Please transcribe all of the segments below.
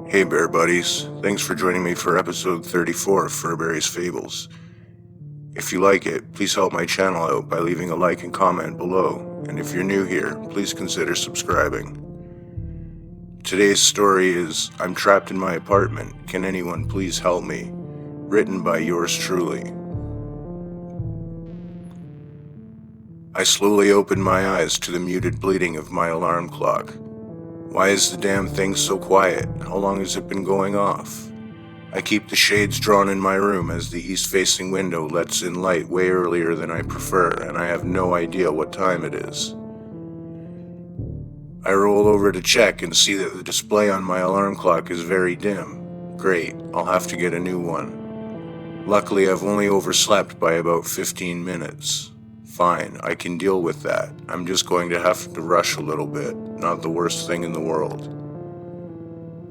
Hey Bear Buddies, thanks for joining me for episode 34 of Furberries Fables. If you like it, please help my channel out by leaving a like and comment below, and if you're new here, please consider subscribing. Today's story is I'm Trapped in My Apartment, Can Anyone Please Help Me? Written by yours truly. I slowly opened my eyes to the muted bleating of my alarm clock. Why is the damn thing so quiet? How long has it been going off? I keep the shades drawn in my room as the east-facing window lets in light way earlier than I prefer, and I have no idea what time it is. I roll over to check and see that the display on my alarm clock is very dim. Great, I'll have to get a new one. Luckily, I've only overslept by about 15 minutes. Fine, I can deal with that. I'm just going to have to rush a little bit. Not the worst thing in the world.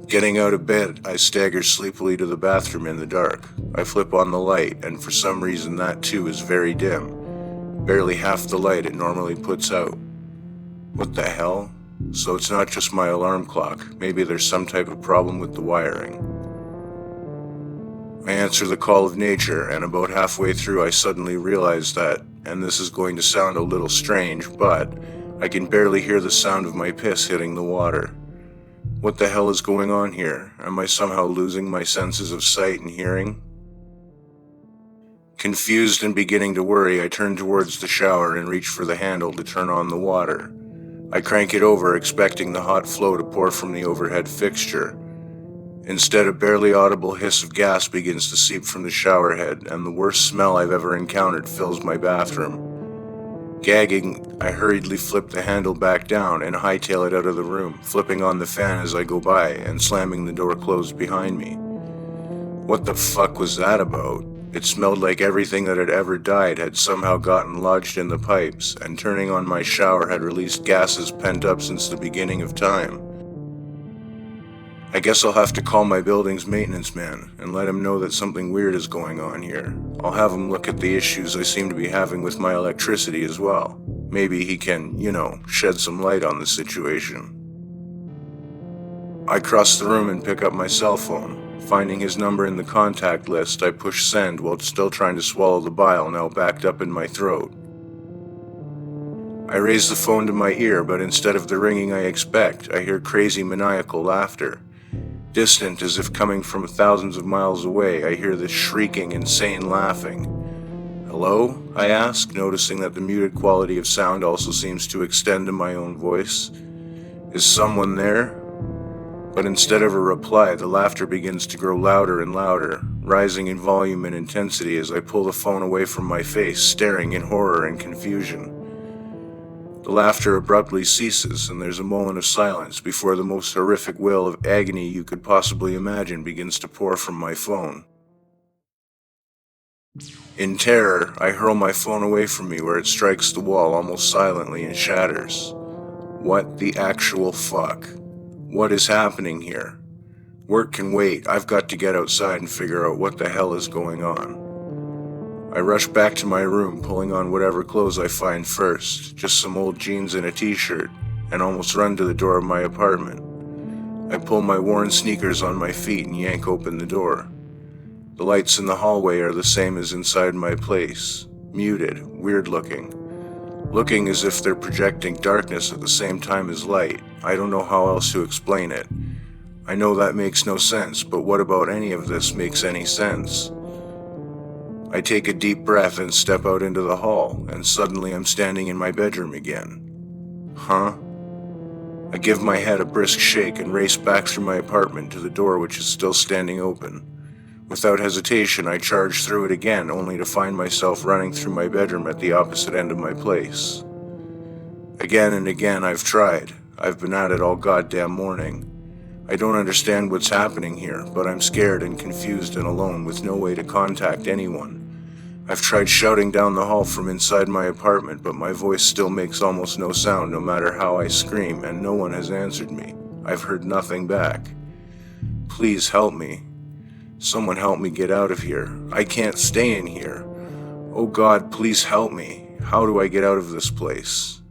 Getting out of bed, I stagger sleepily to the bathroom in the dark. I flip on the light, and for some reason that too is very dim. Barely half the light it normally puts out. What the hell? So it's not just my alarm clock. Maybe there's some type of problem with the wiring. I answer the call of nature, and about halfway through I suddenly realize that, and this is going to sound a little strange, but I can barely hear the sound of my piss hitting the water. What the hell is going on here? Am I somehow losing my senses of sight and hearing? Confused and beginning to worry, I turn towards the shower and reach for the handle to turn on the water. I crank it over, expecting the hot flow to pour from the overhead fixture. Instead, a barely audible hiss of gas begins to seep from the shower head, and the worst smell I've ever encountered fills my bathroom. Gagging, I hurriedly flip the handle back down and hightail it out of the room, flipping on the fan as I go by and slamming the door closed behind me. What the fuck was that about? It smelled like everything that had ever died had somehow gotten lodged in the pipes, and turning on my shower had released gases pent up since the beginning of time. I guess I'll have to call my building's maintenance man and let him know that something weird is going on here. I'll have him look at the issues I seem to be having with my electricity as well. Maybe he can, shed some light on the situation. I cross the room and pick up my cell phone. Finding his number in the contact list, I push send while still trying to swallow the bile now backed up in my throat. I raise the phone to my ear, but instead of the ringing I expect, I hear crazy maniacal laughter. Distant, as if coming from thousands of miles away, I hear this shrieking, insane laughing. Hello? I ask, noticing that the muted quality of sound also seems to extend to my own voice. Is someone there? But instead of a reply, the laughter begins to grow louder and louder, rising in volume and intensity as I pull the phone away from my face, staring in horror and confusion. The laughter abruptly ceases, and there's a moment of silence before the most horrific wail of agony you could possibly imagine begins to pour from my phone. In terror, I hurl my phone away from me where it strikes the wall almost silently and shatters. What the actual fuck? What is happening here? Work can wait. I've got to get outside and figure out what the hell is going on. I rush back to my room, pulling on whatever clothes I find first, just some old jeans and a t-shirt, and almost run to the door of my apartment. I pull my worn sneakers on my feet and yank open the door. The lights in the hallway are the same as inside my place, muted, weird looking as if they're projecting darkness at the same time as light. I don't know how else to explain it. I know that makes no sense, but what about any of this makes any sense? I take a deep breath and step out into the hall, and suddenly I'm standing in my bedroom again. Huh? I give my head a brisk shake and race back through my apartment to the door, which is still standing open. Without hesitation, I charge through it again, only to find myself running through my bedroom at the opposite end of my place. Again and again I've tried. I've been at it all goddamn morning. I don't understand what's happening here, but I'm scared and confused and alone with no way to contact anyone. I've tried shouting down the hall from inside my apartment, but my voice still makes almost no sound no matter how I scream, and no one has answered me. I've heard nothing back. Please help me. Someone help me get out of here. I can't stay in here. Oh God, please help me. How do I get out of this place?